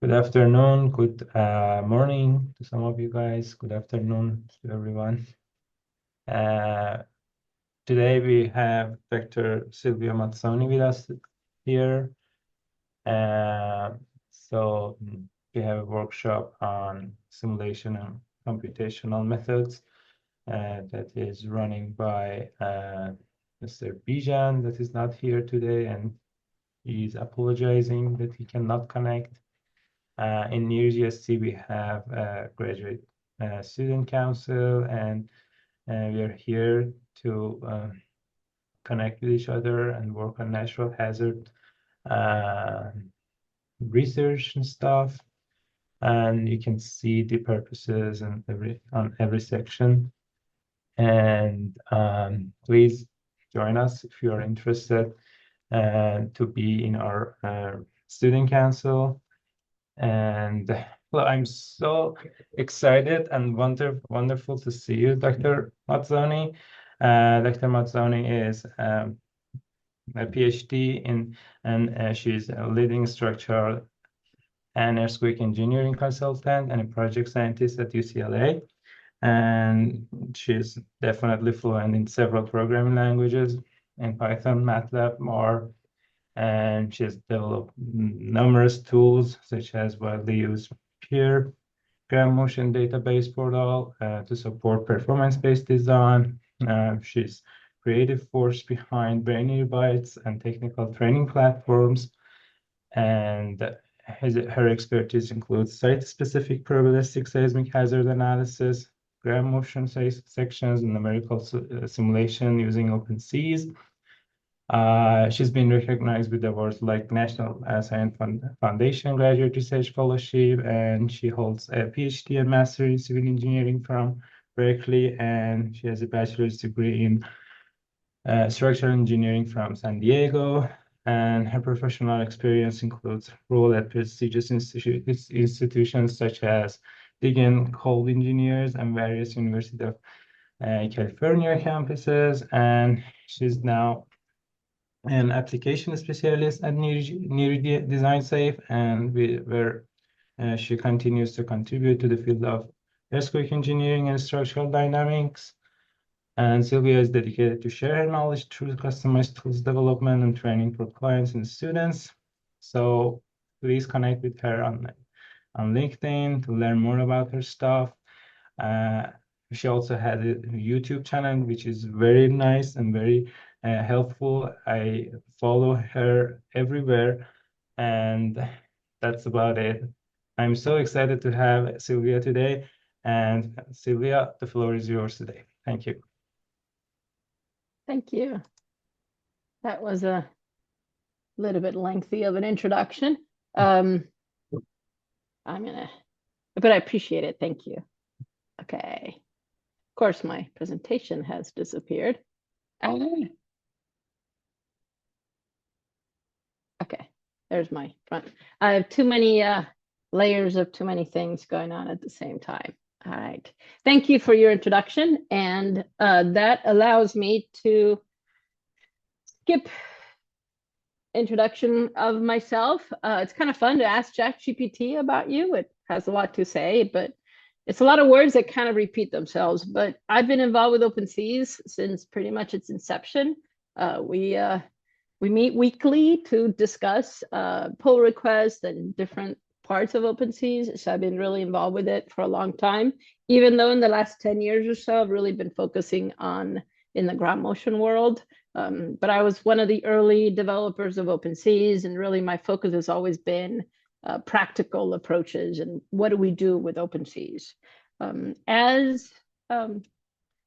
Good afternoon, good morning to some of you guys. Good afternoon to everyone. Today we have Dr. Silvia Mazzoni with us here. So we have a workshop on simulation and computational methods that is running by Mr. Bijan, that is not here today, and he is apologizing that he cannot connect. In NHERI GSC, we have a graduate student council, and we are here to connect with each other and work on natural hazard research and stuff. And you can see the purposes and on every section. And please join us if you are interested to be in our student council. And well, I'm so excited and wonderful to see you, Dr. Mazzoni. Dr. Mazzoni is a PhD and she's a leading structural and earthquake engineering consultant and a project scientist at UCLA. And she's definitely fluent in several programming languages, in Python, MATLAB, R, and she has developed numerous tools such as widely used peer gram motion database portal to support performance-based design. She's creative force behind Brainy Bytes and technical training platforms, and her expertise includes site-specific probabilistic seismic hazard analysis, gram motion sections, and numerical simulation using OpenSees. She's been recognized with awards like National Science Foundation Graduate Research Fellowship, and she holds a PhD and Master in Civil Engineering from Berkeley, and she has a bachelor's degree in Structural Engineering from San Diego, and her professional experience includes role at prestigious institutions such as Digan Cold Engineers and various University of California campuses, and she's now an application specialist at NHERI Design Safe, and where she continues to contribute to the field of earthquake engineering and structural dynamics. And Silvia is dedicated to share her knowledge through customized tools development and training for clients and students. So please connect with her on LinkedIn to learn more about her stuff. She also has a YouTube channel, which is very nice and very helpful. I follow her everywhere, and that's about it. I'm so excited to have Silvia today. And Silvia, the floor is yours today. Thank you. Thank you. That was a little bit lengthy of an introduction. But I appreciate it. Thank you. Okay. Of course, my presentation has disappeared. Okay, there's my front. I have too many layers of too many things going on at the same time. All right. Thank you for your introduction. And that allows me to skip introduction of myself. It's kind of fun to ask ChatGPT about you. It has a lot to say, but it's a lot of words that kind of repeat themselves. But I've been involved with OpenSees since pretty much its inception. We meet weekly to discuss pull requests and different parts of OpenSees. So I've been really involved with it for a long time, even though in the last 10 years or so, I've really been focusing in the ground motion world. But I was one of the early developers of OpenSees, and really my focus has always been practical approaches and what do we do with OpenSees. As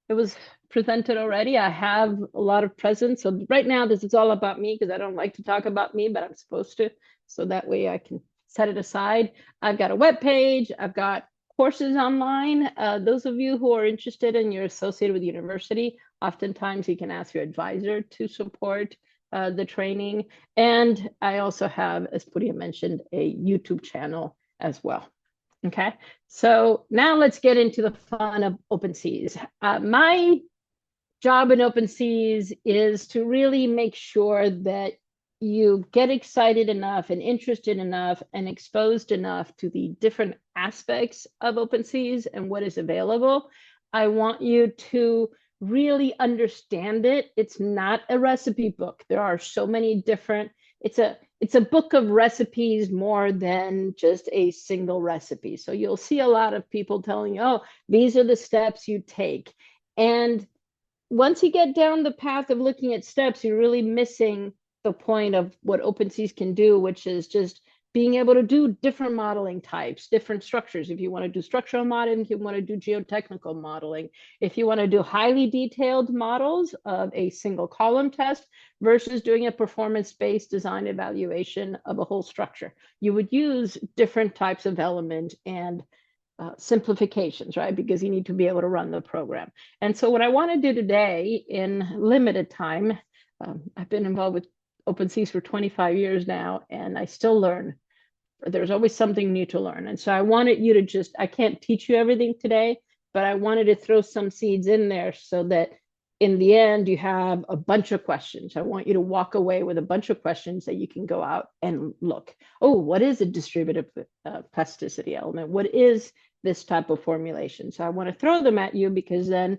it was presented already, I have a lot of presence. So right now, this is all about me because I don't like to talk about me, but I'm supposed to. So that way I can set it aside. I've got a web page. I've got courses online. Those of you who are interested and you're associated with the university, oftentimes you can ask your advisor to support the training. And I also have, as Pooria mentioned, a YouTube channel as well. Okay, so now let's get into the fun of OpenSees. My job in OpenSees is to really make sure that you get excited enough and interested enough and exposed enough to the different aspects of OpenSees and what is available, I want you to really understand it. It's not a recipe book. There are so many different, it's a book of recipes more than just a single recipe. So you'll see a lot of people telling you, oh, these are the steps you take. And once you get down the path of looking at steps, you're really missing the point of what OpenSees can do, which is just being able to do different modeling types, different structures. If you want to do structural modeling, if you want to do geotechnical modeling, if you want to do highly detailed models of a single column test versus doing a performance-based design evaluation of a whole structure, you would use different types of element and simplifications, right? Because you need to be able to run the program. And so what I want to do today in limited time, I've been involved with OpenSees for 25 years now, and I still learn. There's always something new to learn. And so I wanted you to just, I can't teach you everything today, but I wanted to throw some seeds in there so that in the end, you have a bunch of questions. I want you to walk away with a bunch of questions that you can go out and look. Oh, what is a distributive plasticity element? What is this type of formulation? So I want to throw them at you because then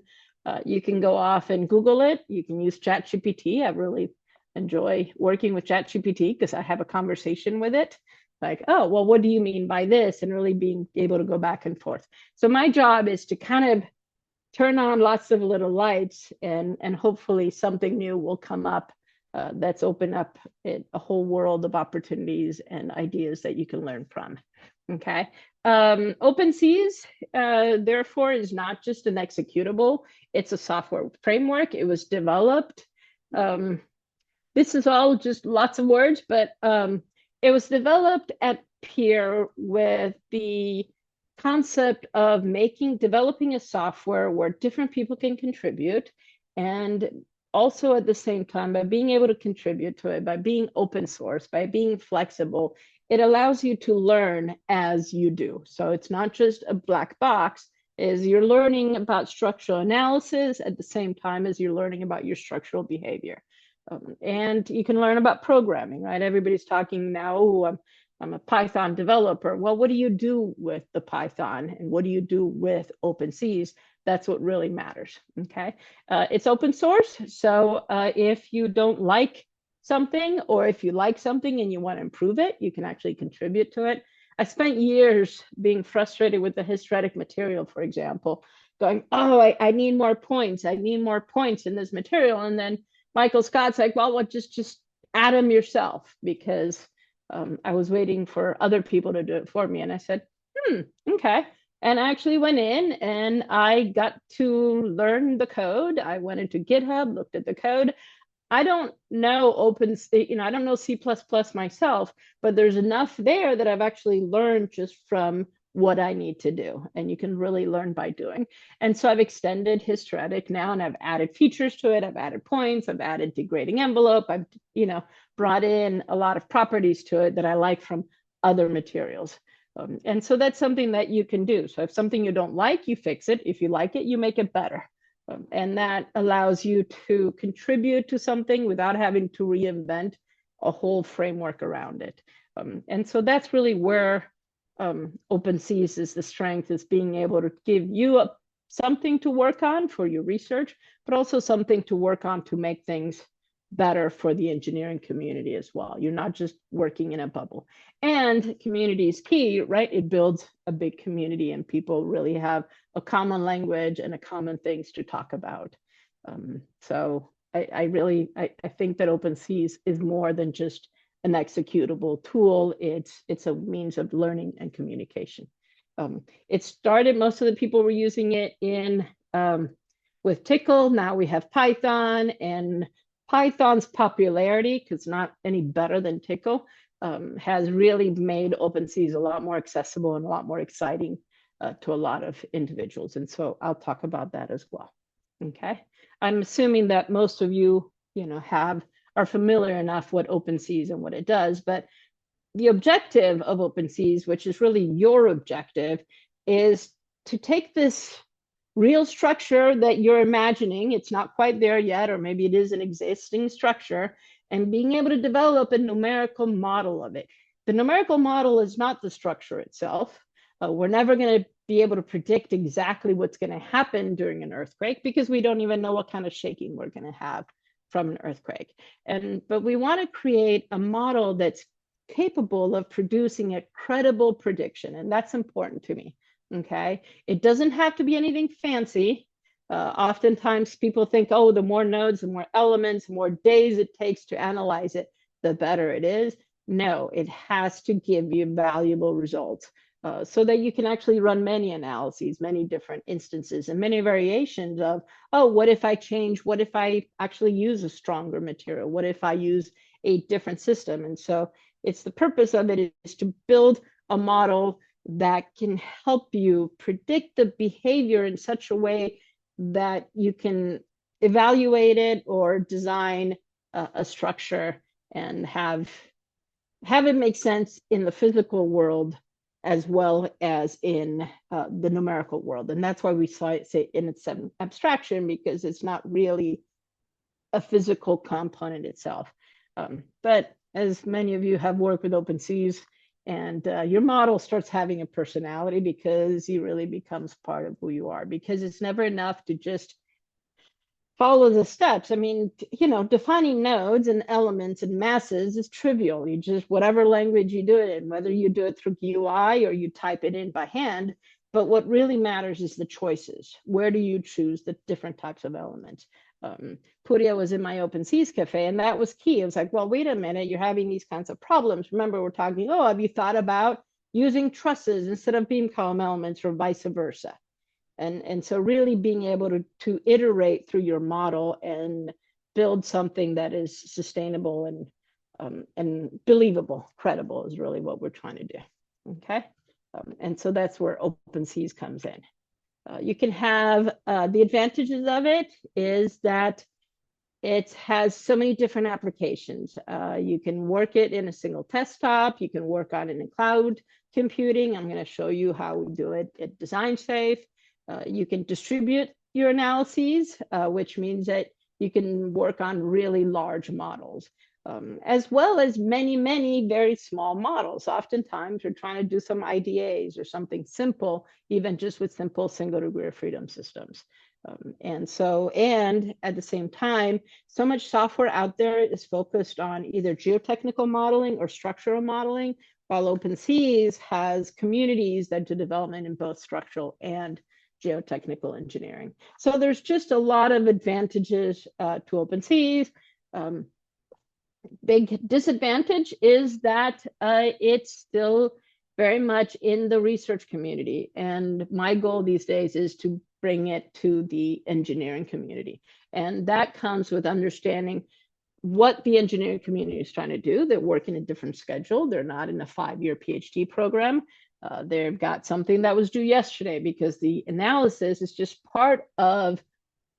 you can go off and Google it. You can use ChatGPT. I really enjoy working with ChatGPT because I have a conversation with it. Like, oh, well, what do you mean by this? And really being able to go back and forth. So my job is to kind of turn on lots of little lights and hopefully something new will come up that's open up a whole world of opportunities and ideas that you can learn from. Okay. OpenSees, therefore, is not just an executable, it's a software framework. It was developed. This is all just lots of words, but it was developed at Peer with the concept of developing a software where different people can contribute, and also at the same time, by being able to contribute to it, by being open source, by being flexible, it allows you to learn as you do. So it's not just a black box, is you're learning about structural analysis at the same time as you're learning about your structural behavior. And you can learn about programming, right? Everybody's talking now, oh, I'm a Python developer. Well, what do you do with the Python and what do you do with OpenSees? That's what really matters, okay? It's open source, so if you don't like something or if you like something and you want to improve it, you can actually contribute to it. I spent years being frustrated with the hysteretic material, for example, going, oh, I need more points. I need more points in this material. And then Michael Scott's like, well, just add them yourself, because I was waiting for other people to do it for me. And I said, okay. And I actually went in and I got to learn the code. I went into GitHub, looked at the code. I don't know I don't know C++ myself, but there's enough there that I've actually learned just from what I need to do. And you can really learn by doing. And so I've extended hysteretic now, and I've added features to it. I've added points, I've added degrading envelope. I've, brought in a lot of properties to it that I like from other materials. And so that's something that you can do. So if something you don't like, you fix it. If you like it, you make it better. And that allows you to contribute to something without having to reinvent a whole framework around it. And so that's really where OpenSees is the strength, is being able to give you something to work on for your research, but also something to work on to make things better for the engineering community as well. You're not just working in a bubble. And community is key, right? It builds a big community and people really have a common language and a common things to talk about. So I think that OpenSees is more than just an executable tool. It's a means of learning and communication. It started, most of the people were using it with Tcl. Now we have Python, and Python's popularity, because it's not any better than Tcl, has really made OpenSees a lot more accessible and a lot more exciting to a lot of individuals. And so I'll talk about that as well. Okay. I'm assuming that most of you, are familiar enough what OpenSees and what it does, but the objective of OpenSees, which is really your objective, is to take this real structure that you're imagining, it's not quite there yet, or maybe it is an existing structure, and being able to develop a numerical model of it. The numerical model is not the structure itself. We're never going to be able to predict exactly what's going to happen during an earthquake because we don't even know what kind of shaking we're going to have from an earthquake. But we want to create a model that's capable of producing a credible prediction, and that's important to me. Okay, it doesn't have to be anything fancy. Oftentimes people think, oh, the more nodes, the more elements, the more days it takes to analyze it, the better it is. No, it has to give you valuable results so that you can actually run many analyses, many different instances, and many variations of, oh, what if I change? What if I actually use a stronger material? What if I use a different system? And so it's the purpose of it is to build a model that can help you predict the behavior in such a way that you can evaluate it or design a structure and have it make sense in the physical world as well as in the numerical world. And that's why we say in its abstraction, because it's not really a physical component itself. But as many of you have worked with OpenSees, and your model starts having a personality because he really becomes part of who you are, because it's never enough to just follow the steps. I mean, you know, defining nodes and elements and masses is trivial. You just, whatever language you do it in, whether you do it through GUI or you type it in by hand, but what really matters is the choices. Where do you choose the different types of elements? Pooria was in my OpenSees cafe, and that was key. It was like, well, wait a minute, you're having these kinds of problems. Remember, we're talking, oh, have you thought about using trusses instead of beam column elements or vice versa? And so really being able to iterate through your model and build something that is sustainable and believable, credible is really what we're trying to do, okay? And so that's where OpenSees comes in. You can have, the advantages of it is that it has so many different applications. You can work it in a single desktop. You can work on it in cloud computing. I'm going to show you how we do it at Design Safe. You can distribute your analyses, which means that you can work on really large models, as well as many, many very small models. Oftentimes, we're trying to do some IDAs or something simple, even just with simple single degree of freedom systems. And at the same time, so much software out there is focused on either geotechnical modeling or structural modeling, while OpenSees has communities that do development in both structural and geotechnical engineering. So there's just a lot of advantages to OpenSees. Big disadvantage is that it's still very much in the research community. And my goal these days is to bring it to the engineering community. And that comes with understanding what the engineering community is trying to do. They're working a different schedule. They're not in a 5-year PhD program. They've got something that was due yesterday because the analysis is just part of,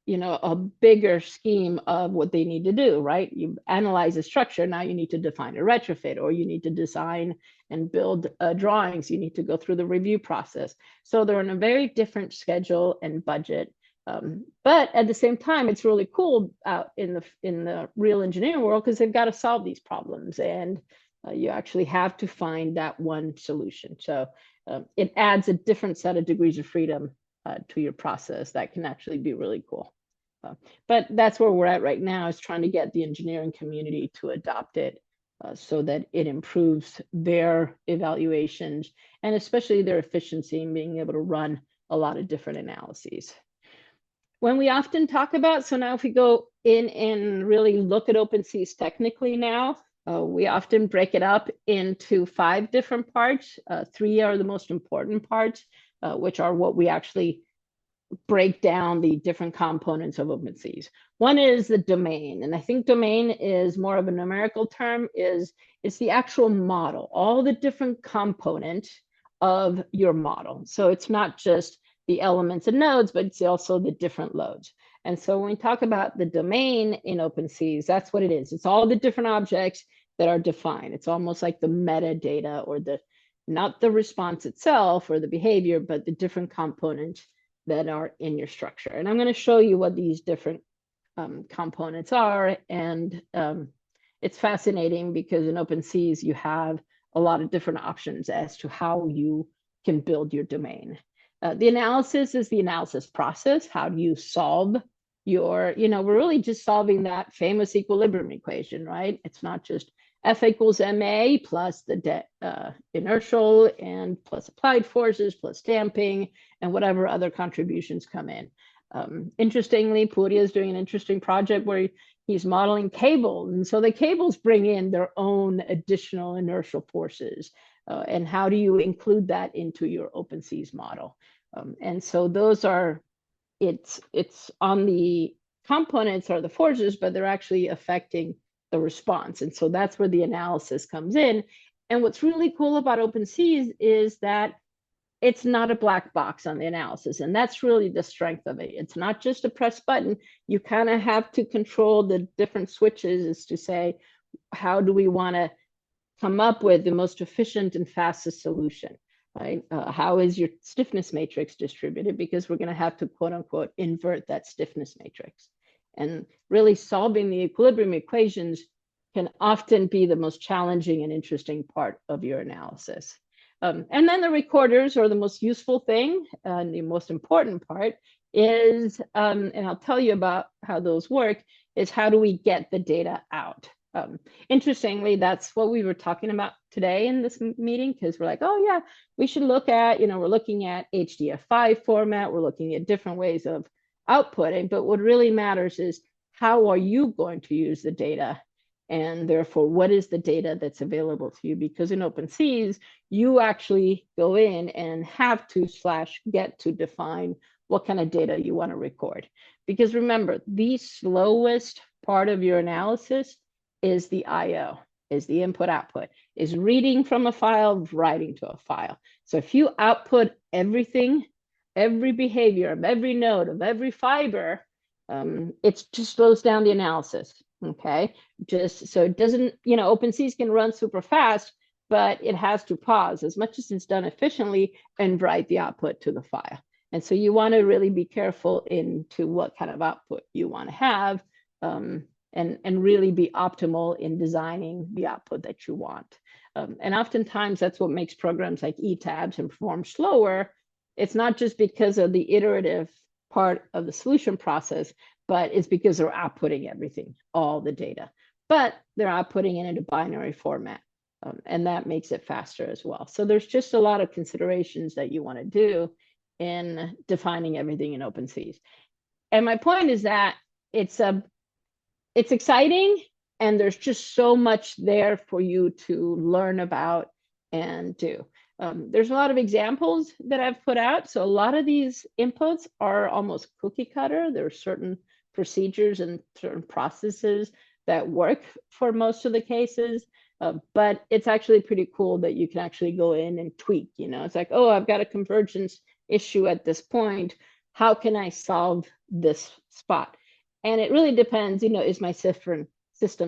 you know, a bigger scheme of what they need to do, right? You analyze a structure, now you need to define a retrofit, or you need to design and build drawings. You need to go through the review process. So they're in a very different schedule and budget. But at the same time, it's really cool out in the real engineering world because they've got to solve these problems, and you actually have to find that one solution. So it adds a different set of degrees of freedom to your process that can actually be really cool. But that's where we're at right now, is trying to get the engineering community to adopt it so that it improves their evaluations and especially their efficiency in being able to run a lot of different analyses. When we often talk about, so now if we go in and really look at OpenSees technically now, we often break it up into 5 different parts. 3 are the most important parts, which are what we actually break down the different components of OpenSees. One is the domain, and I think domain is more of a numerical term. It's the actual model, all the different components of your model. So it's not just the elements and nodes, but it's also the different loads. And so when we talk about the domain in OpenSees, that's what it is. It's all the different objects that are defined. It's almost like the metadata, or not the response itself or the behavior, but the different components that are in your structure. And I'm going to show you what these different components are and it's fascinating because in OpenSees, you have a lot of different options as to how you can build your domain. The analysis is the analysis process. How do you solve your, we're really just solving that famous equilibrium equation, right? It's not just F equals ma plus the inertial and plus applied forces plus damping and whatever other contributions come in. Interestingly, Pooria is doing an interesting project where he's modeling cables. And so the cables bring in their own additional inertial forces. And how do you include that into your OpenSees model? And so those are, it's on the components are the forces, but they're actually affecting the response. And so that's where the analysis comes in. And what's really cool about OpenSees is that it's not a black box on the analysis. And that's really the strength of it. It's not just a press button. You kind of have to control the different switches as to say, how do we want to come up with the most efficient and fastest solution, right? How is your stiffness matrix distributed? Because we're going to have to, quote unquote, invert that stiffness matrix. And really solving the equilibrium equations can often be the most challenging and interesting part of your analysis. And then the recorders are the most useful thing. And the most important part is, and I'll tell you about how those work, is how do we get the data out? Interestingly, that's what we were talking about today in this meeting, because we're like, oh yeah, we should look at, we're looking at HDF5 format, we're looking at different ways of outputting, but what really matters is how are you going to use the data? And therefore, what is the data that's available to you? Because in OpenSees, you actually go in and have to /get to define what kind of data you want to record. Because remember, the slowest part of your analysis is the IO, is the input output, is reading from a file, writing to a file. So if you output everything, every behavior of every node of every fiber, it just slows down the analysis. Okay, just so it doesn't, OpenSees can run super fast, but it has to pause as much as it's done efficiently and write the output to the file. And so you want to really be careful into what kind of output you want to have, and really be optimal in designing the output that you want. And oftentimes that's what makes programs like ETABS and Perform slower. It's not just because of the iterative part of the solution process, but it's because they're outputting everything, all the data, but they're outputting it in a binary format. And that makes it faster as well. So there's just a lot of considerations that you want to do in defining everything in OpenSees. And my point is that it's exciting, and there's just so much there for you to learn about and do. There's a lot of examples that I've put out. So a lot of these inputs are almost cookie cutter. There are certain procedures and certain processes that work for most of the cases. But it's actually pretty cool that you can actually go in and tweak. It's like, oh, I've got a convergence issue at this point. How can I solve this spot? And it really depends, is my system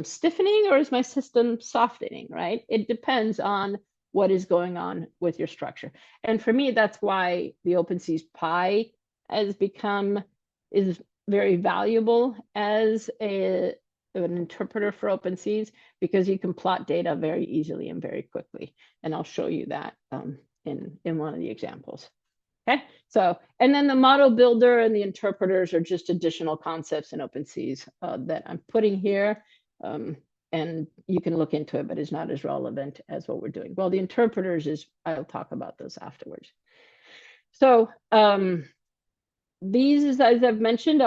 stiffening or is my system softening, right? It depends on what is going on with your structure. And for me, that's why the OpenSees Pi is very valuable as an interpreter for OpenSees, because you can plot data very easily and very quickly. And I'll show you that in one of the examples. Okay, so, and then the model builder and the interpreters are just additional concepts in OpenSees that I'm putting here. And you can look into it, but it's not as relevant as what we're doing. Well, the interpreters I'll talk about those afterwards. So these, as I've mentioned,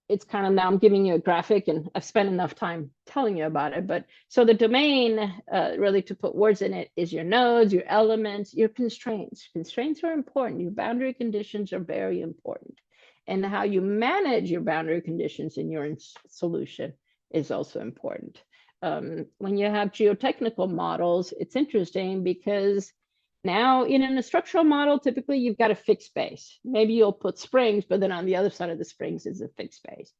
it's kind of, now I'm giving you a graphic and I've spent enough time telling you about it. But so the domain, really to put words in it, is your nodes, your elements, your constraints. Constraints are important. Your boundary conditions are very important. And how you manage your boundary conditions in your solution is also important. When you have geotechnical models, it's interesting because now in a structural model, typically you've got a fixed space. Maybe you'll put springs, but then on the other side of the springs is a fixed space.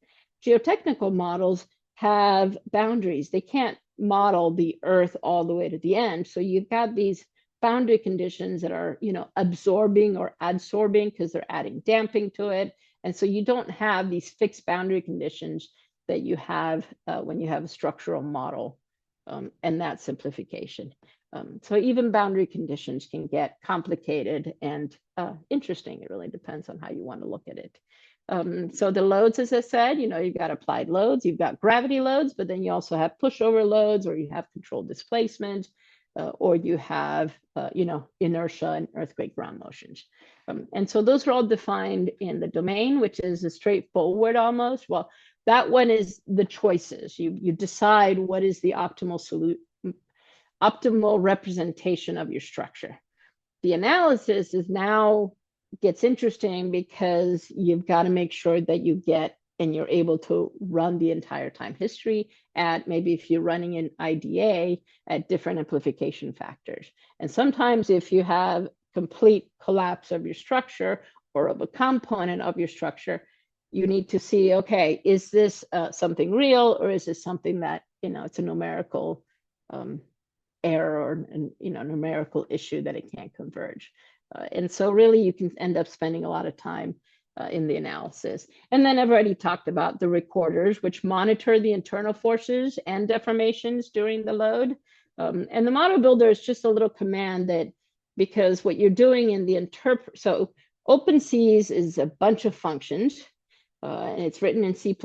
Geotechnical models have boundaries. They can't model the earth all the way to the end. So you've got these boundary conditions that are, absorbing or adsorbing because they're adding damping to it. And so you don't have these fixed boundary conditions that you have when you have a structural model and that simplification. So even boundary conditions can get complicated and interesting. It really depends on how you want to look at it. So the loads, as I said, you've got applied loads, you've got gravity loads, but then you also have pushover loads, or you have controlled displacement, or you have, inertia and earthquake ground motions. And so those are all defined in the domain, which is a straightforward almost. Well, that one is the choices. You decide what is the optimal representation of your structure. The analysis is now gets interesting because you've got to make sure that you get and you're able to run the entire time history at, maybe if you're running an IDA, at different amplification factors. And sometimes if you have complete collapse of your structure or of a component of your structure, you need to see, okay, is this something real, or is this something that, it's a numerical error, or numerical issue that it can't converge. And so really you can end up spending a lot of time in the analysis. And then I've already talked about the recorders, which monitor the internal forces and deformations during the load. And the model builder is just a little command that, because what you're doing in the so OpenSees is a bunch of functions, and it's written in C++,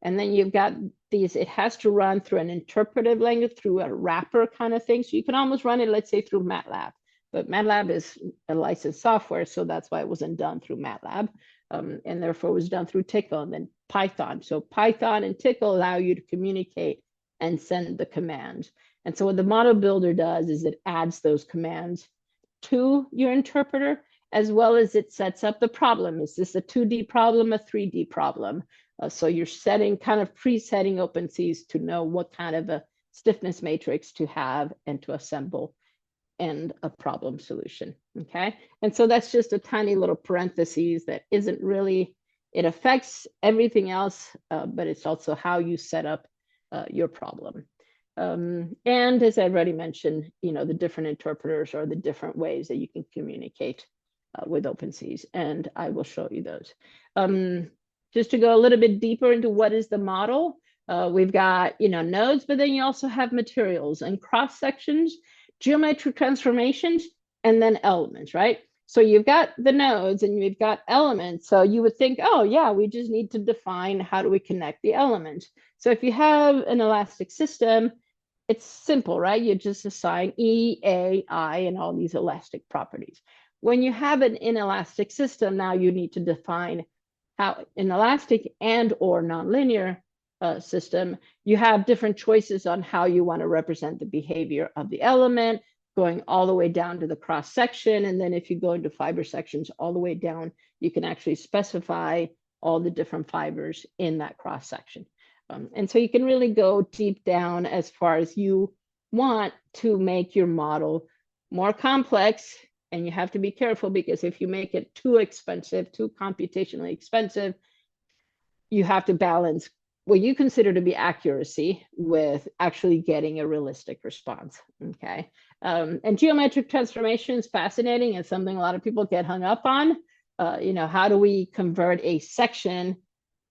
and then you've got these, it has to run through an interpretive language, through a wrapper kind of thing. So you can almost run it, let's say, through MATLAB. But MATLAB is a licensed software, so that's why it wasn't done through MATLAB. And therefore it was done through Tcl and then Python. So Python and Tcl allow you to communicate and send the commands. And so what the model builder does is it adds those commands to your interpreter, as well as it sets up the problem. Is this a 2D problem, a 3D problem? So you're kind of presetting OpenSees to know what kind of a stiffness matrix to have and to assemble and a problem solution, okay? And so that's just a tiny little parentheses that isn't really, it affects everything else, but it's also how you set up your problem. And as I already mentioned, the different interpreters are the different ways that you can communicate with OpenSees, and I will show you those. Just to go a little bit deeper into what is the model, we've got, nodes, but then you also have materials and cross sections, geometric transformations, and then elements, right? So you've got the nodes and you've got elements. So you would think, oh yeah, we just need to define how do we connect the elements. So if you have an elastic system, it's simple, right? You just assign E, A, I, and all these elastic properties. When you have an inelastic system, now you need to define how an elastic and or nonlinear system, you have different choices on how you want to represent the behavior of the element, going all the way down to the cross section. And then if you go into fiber sections all the way down, you can actually specify all the different fibers in that cross section. And so you can really go deep down as far as you want to make your model more complex. And you have to be careful, because if you make it too expensive, too computationally expensive, you have to balance what you consider to be accuracy with actually getting a realistic response, okay? And geometric transformation is fascinating and something a lot of people get hung up on. How do we convert a section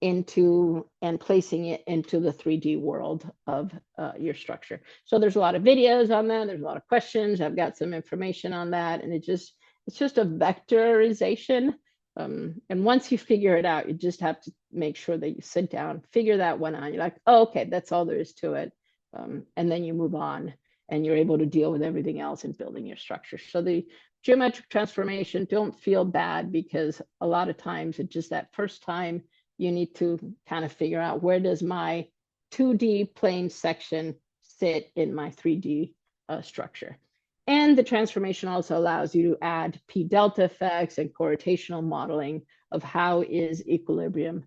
into and placing it into the 3D world of your structure? So there's a lot of videos on that. There's a lot of questions. I've got some information on that, and it's just a vectorization. And once you figure it out, you just have to make sure that you sit down, figure that one out. You're like, oh, okay, that's all there is to it. And then you move on and you're able to deal with everything else in building your structure. So the geometric transformation, don't feel bad, because a lot of times it's just that first time you need to kind of figure out, where does my 2D plane section sit in my 3D structure? And the transformation also allows you to add P delta effects and correlational modeling of how is equilibrium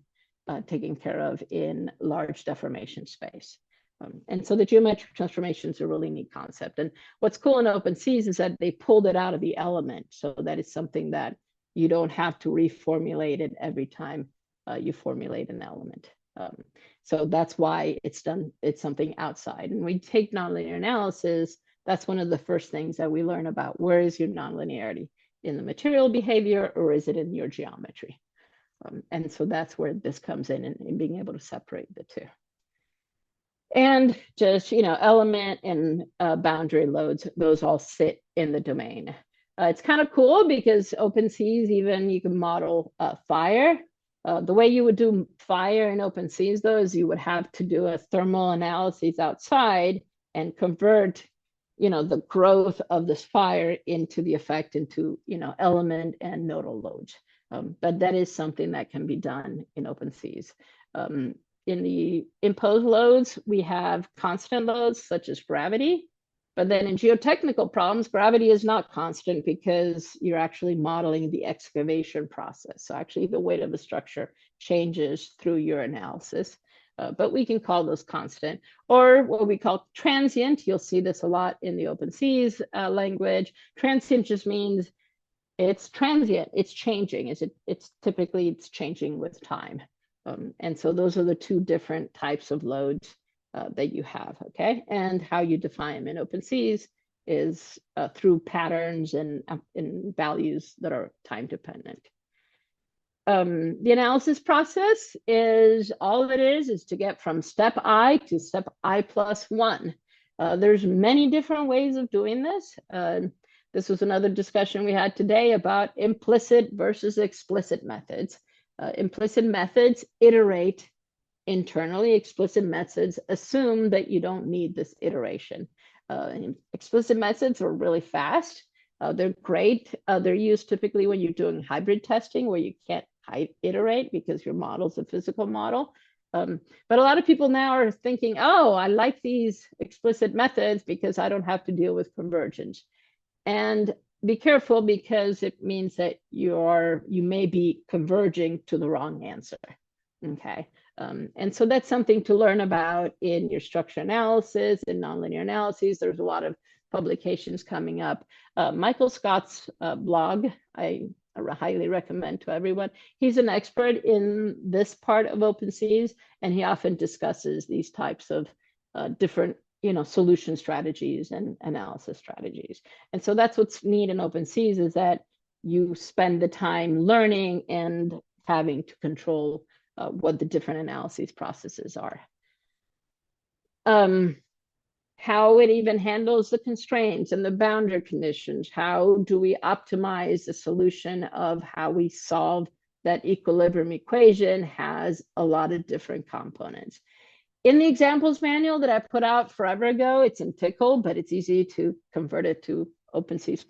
taken care of in large deformation space. And so the geometric transformation is a really neat concept. And what's cool in OpenSees is that they pulled it out of the element, so that it's something that you don't have to reformulate it every time you formulate an element. So that's why it's something outside. And we take nonlinear analysis. That's one of the first things that we learn about. Where is your nonlinearity? In the material behavior, or is it in your geometry? And so that's where this comes in being able to separate the two. And just, element and boundary loads, those all sit in the domain. It's kind of cool because OpenSees, even you can model fire. The way you would do fire in OpenSees, though, is you would have to do a thermal analysis outside and convert, the growth of this fire into the effect into, element and nodal loads. But that is something that can be done in OpenSees. In the imposed loads, we have constant loads such as gravity. But then in geotechnical problems, gravity is not constant because you're actually modeling the excavation process. So actually the weight of the structure changes through your analysis. But we can call those constant, or what we call transient. You'll see this a lot in the OpenSees language. Transient just means it's transient, it's changing. It's typically changing with time. And so those are the two different types of loads that you have, okay? And how you define them in OpenSees is through patterns and values that are time dependent. The analysis process is, all it is to get from step I to step I+1. There's many different ways of doing this. This was another discussion we had today about implicit versus explicit methods. Implicit methods iterate internally. Explicit methods assume that you don't need this iteration. Explicit methods are really fast. They're great. They're used typically when you're doing hybrid testing where you can't iterate because your model's a physical model. But a lot of people now are thinking, oh, I like these explicit methods because I don't have to deal with convergence. And be careful because it means that you may be converging to the wrong answer, okay? And so that's something to learn about in your structure analysis and nonlinear analyses. There's a lot of publications coming up. Michael Scott's blog, I highly recommend to everyone. He's an expert in this part of OpenSees, and he often discusses these types of different solution strategies and analysis strategies. And so that's what's neat in OpenSees, is that you spend the time learning and having to control what the different analyses processes are. How it even handles the constraints and the boundary conditions. How do we optimize the solution of how we solve that equilibrium equation has a lot of different components. In the examples manual that I put out forever ago, it's in Tickle, but it's easy to convert it to OpenSees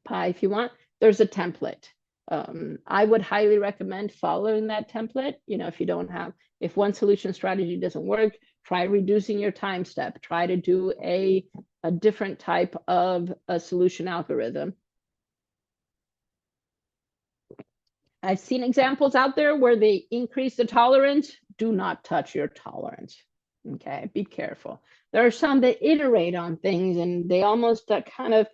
Pi if you want. There's a template. I would highly recommend following that template. If you don't have, if one solution strategy doesn't work, try reducing your time step. Try to do a different type of a solution algorithm. I've seen examples out there where they increase the tolerance. Do not touch your tolerance. Okay, be careful. There are some that iterate on things and they almost kind of,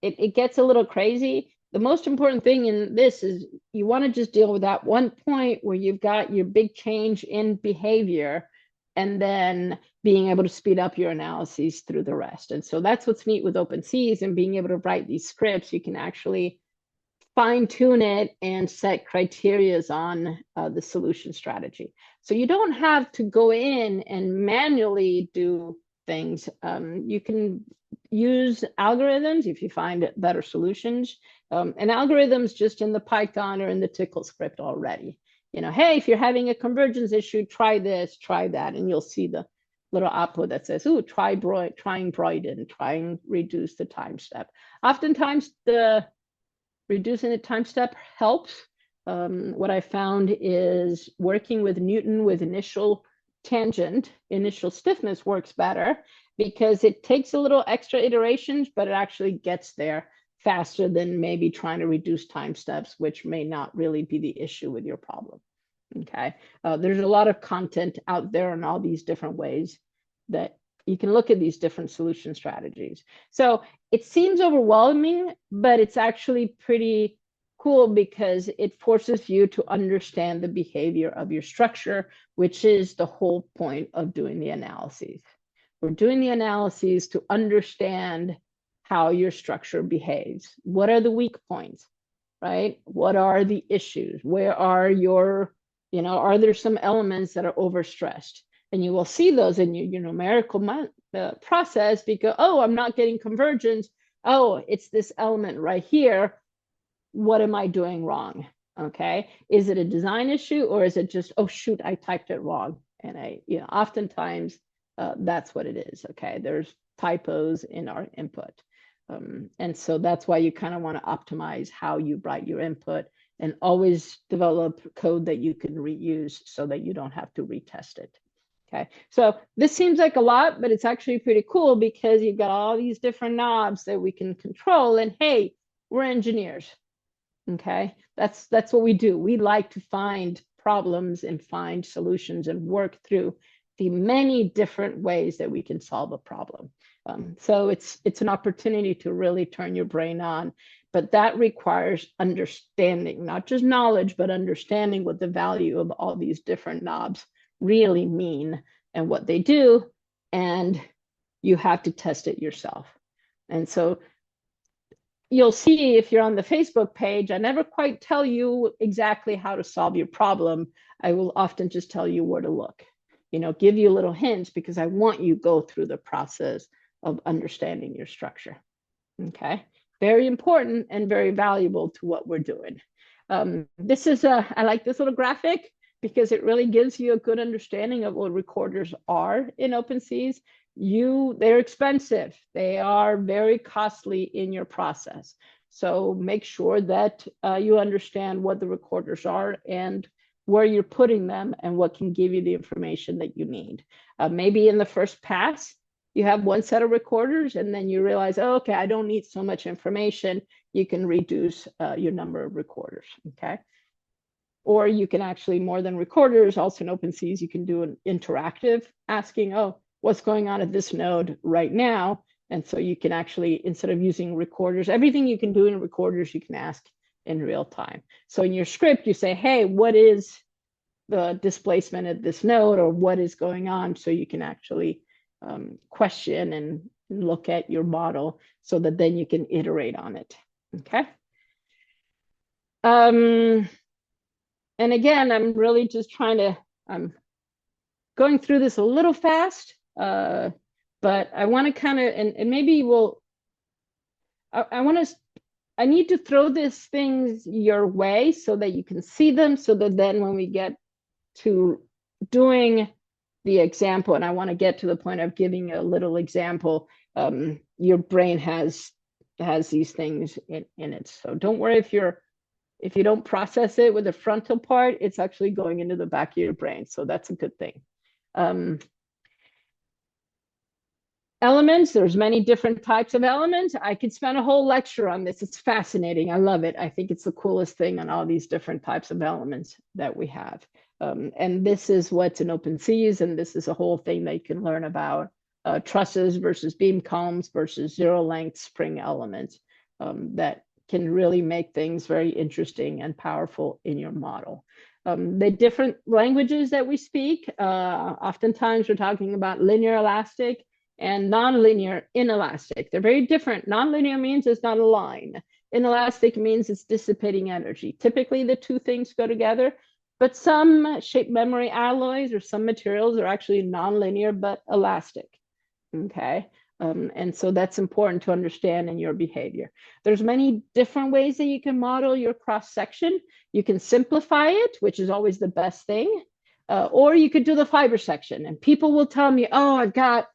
it gets a little crazy. The most important thing in this is you want to just deal with that one point where you've got your big change in behavior and then being able to speed up your analyses through the rest. And so that's what's neat with OpenSees, and being able to write these scripts, you can actually fine tune it and set criterias on the solution strategy. So you don't have to go in and manually do things. You can use algorithms if you find better solutions, and algorithms just in the Python or in the Tickle script already. Hey, if you're having a convergence issue, try this, try that, and you'll see the little output that says, "Ooh, try Broyden, try and reduce the time step." Oftentimes, reducing the time step helps. What I found is working with Newton with initial tangent, initial stiffness works better because it takes a little extra iterations, but it actually gets there faster than maybe trying to reduce time steps, which may not really be the issue with your problem. Okay, there's a lot of content out there in all these different ways that you can look at these different solution strategies. So it seems overwhelming, but it's actually pretty cool because it forces you to understand the behavior of your structure, which is the whole point of doing the analyses. We're doing the analyses to understand how your structure behaves. What are the weak points, right? What are the issues? Where are your, are there some elements that are overstressed? And you will see those in your numerical process because, oh, I'm not getting convergence. Oh, it's this element right here. What am I doing wrong? Okay. Is it a design issue or is it just, oh, shoot, I typed it wrong? And oftentimes that's what it is. Okay. There's typos in our input. And so that's why you kind of want to optimize how you write your input and always develop code that you can reuse so that you don't have to retest it. Okay, so this seems like a lot, but it's actually pretty cool because you've got all these different knobs that we can control. And hey, we're engineers. Okay, that's what we do. We like to find problems and find solutions and work through the many different ways that we can solve a problem. So it's an opportunity to really turn your brain on, but that requires understanding, not just knowledge, but understanding what the value of all these different knobs really mean and what they do, and you have to test it yourself. And so you'll see if you're on the Facebook page, I never quite tell you exactly how to solve your problem. I will often just tell you where to look, give you little hints because I want you to go through the process of understanding your structure. Okay, very important and very valuable to what we're doing. I like this little graphic because it really gives you a good understanding of what recorders are in OpenSees. They're expensive. They are very costly in your process. So make sure that you understand what the recorders are and where you're putting them and what can give you the information that you need. Maybe in the first pass, you have one set of recorders and then you realize, oh, okay, I don't need so much information. You can reduce your number of recorders, okay? Or you can actually, more than recorders, also in OpenSees, you can do an interactive asking, oh, what's going on at this node right now? And so you can actually, instead of using recorders, everything you can do in recorders, you can ask in real time. So in your script, you say, hey, what is the displacement at this node or what is going on? So you can actually question and look at your model so that then you can iterate on it, okay? And again, I'm really just I'm going through this a little fast, but I want to kind of, and maybe I need to throw these things your way so that you can see them, so that then when we get to doing the example, and I want to get to the point of giving a little example, your brain has these things in it. So don't worry if you don't process it with the frontal part, it's actually going into the back of your brain. So that's a good thing. Elements, there's many different types of elements. I could spend a whole lecture on this. It's fascinating. I love it. I think it's the coolest thing on all these different types of elements that we have. And this is what's in OpenSees, and this is a whole thing that you can learn about trusses versus beam columns versus zero length spring elements that can really make things very interesting and powerful in your model. The different languages that we speak, oftentimes we're talking about linear elastic and nonlinear inelastic. They're very different. Nonlinear means it's not a line. Inelastic means it's dissipating energy. Typically, the two things go together, but some shape memory alloys or some materials are actually nonlinear but elastic, okay? And so that's important to understand in your behavior. There's many different ways that you can model your cross-section. You can simplify it, which is always the best thing, or you could do the fiber section. And people will tell me, oh, I've got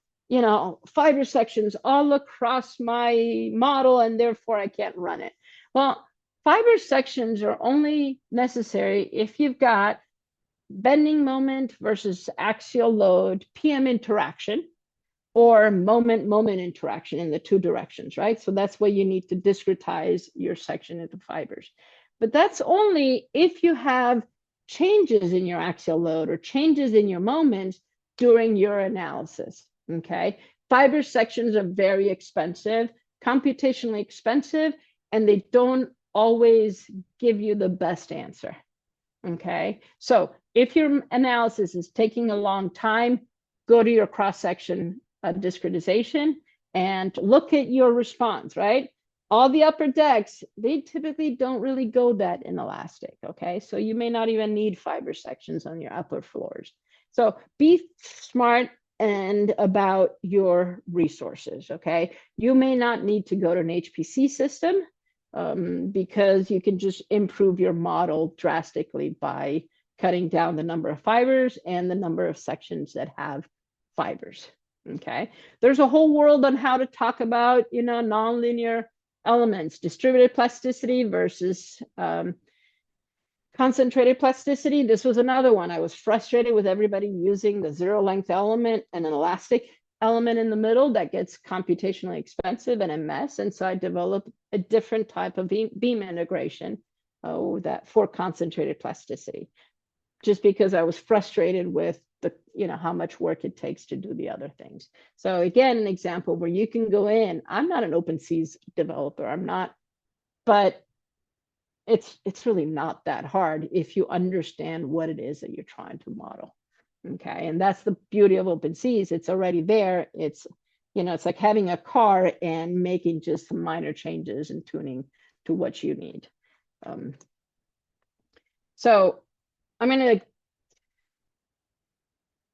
fiber sections all across my model and therefore I can't run it. Well, fiber sections are only necessary if you've got bending moment versus axial load, PM interaction, or moment-moment interaction in the two directions, right? So that's why you need to discretize your section into fibers. But that's only if you have changes in your axial load or changes in your moments during your analysis. Okay, fiber sections are very expensive, computationally expensive, and they don't always give you the best answer. Okay, so if your analysis is taking a long time, go to your cross-section discretization and look at your response, right? All the upper decks, they typically don't really go that inelastic, okay? So you may not even need fiber sections on your upper floors. So be smart and about your resources, okay? You may not need to go to an HPC system because you can just improve your model drastically by cutting down the number of fibers and the number of sections that have fibers, okay? There's a whole world on how to talk about, nonlinear elements, distributed plasticity versus concentrated plasticity. This was another one. I was frustrated with everybody using the zero length element and an elastic element in the middle. That gets computationally expensive and a mess. And so I developed a different type of beam integration that for concentrated plasticity, just because I was frustrated with how much work it takes to do the other things. So again, an example where you can go in. I'm not an OpenSees developer. I'm not, but it's really not that hard if you understand what it is that you're trying to model. Okay, and that's the beauty of OpenSees. It's already there. It's it's like having a car and making just some minor changes and tuning to what you need. So I'm gonna.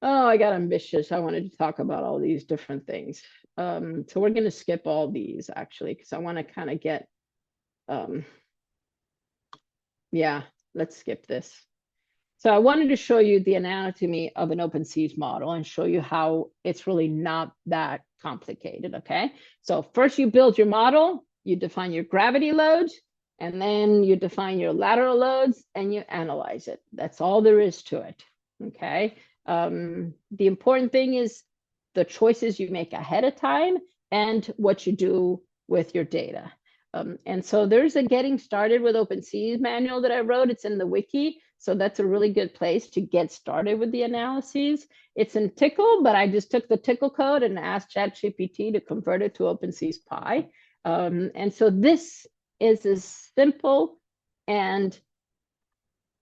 Oh, I got ambitious. I wanted to talk about all these different things. So we're gonna skip all these actually because I want to kind of get. Yeah, let's skip this. So I wanted to show you the anatomy of an OpenSees model and show you how it's really not that complicated, okay? So first you build your model, you define your gravity loads, and then you define your lateral loads and you analyze it. That's all there is to it, okay? The important thing is the choices you make ahead of time and what you do with your data. And so there's a getting started with OpenSees manual that I wrote. It's in the wiki. So that's a really good place to get started with the analyses. It's in Tickle, but I just took the Tickle code and asked ChatGPT to convert it to OpenSees Pi. And so this is as simple and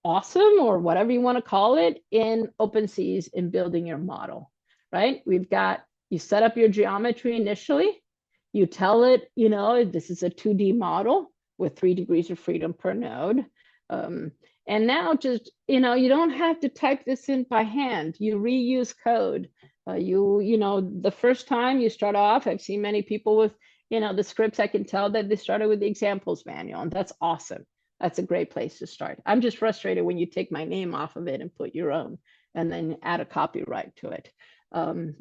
awesome, or whatever you want to call it, in OpenSees in building your model, right? You set up your geometry initially. You tell it, this is a 2D model with 3 degrees of freedom per node. And now just, you don't have to type this in by hand. You reuse code. The first time you start off, I've seen many people with, the scripts, I can tell that they started with the examples manual, and that's awesome. That's a great place to start. I'm just frustrated when you take my name off of it and put your own, and then add a copyright to it.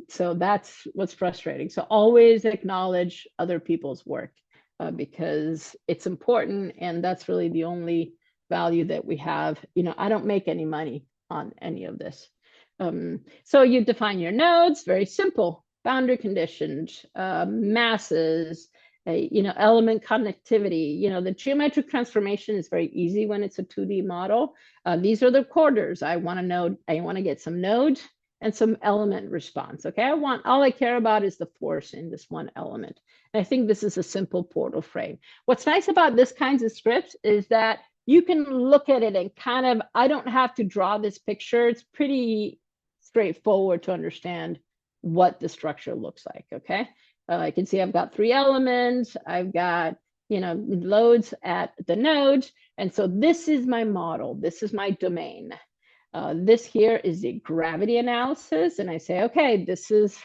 So that's what's frustrating. So always acknowledge other people's work because it's important, and that's really the only value that we have. I don't make any money on any of this. So you define your nodes, very simple, boundary conditions, masses, element connectivity. The geometric transformation is very easy when it's a 2D model. These are the quarters. I want to get some nodes and some element response. Okay, all I care about is the force in this one element. And I think this is a simple portal frame. What's nice about this kinds of scripts is that you can look at it and I don't have to draw this picture. It's pretty straightforward to understand what the structure looks like. Okay, I can see I've got 3 elements. I've got loads at the nodes, and so this is my model. This is my domain. This here is the gravity analysis. And I say, okay, this is,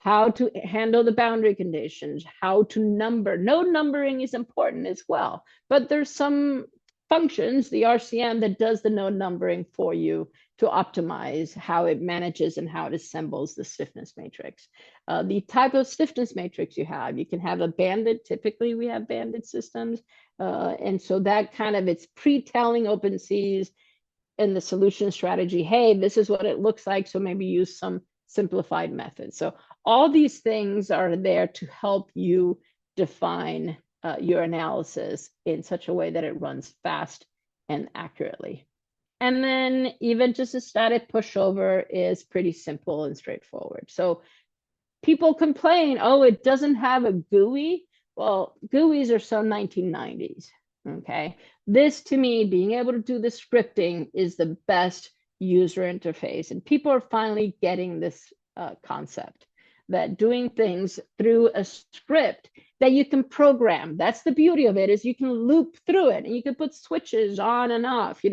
how to handle the boundary conditions, how to number. Node numbering is important as well, but there's some functions, the RCM, that does the node numbering for you to optimize how it manages and how it assembles the stiffness matrix. The type of stiffness matrix you can have a banded. Typically we have banded systems. And so that it's pre-telling OpenSees in the solution strategy, hey, this is what it looks like, so maybe use some simplified methods. So all these things are there to help you define your analysis in such a way that it runs fast and accurately. And then even just a static pushover is pretty simple and straightforward. So people complain, oh, it doesn't have a GUI. Well, GUIs are so 1990s. Okay, this to me, being able to do the scripting is the best user interface, and people are finally getting this concept that doing things through a script that you can program. That's the beauty of it, is you can loop through it and you can put switches on and off.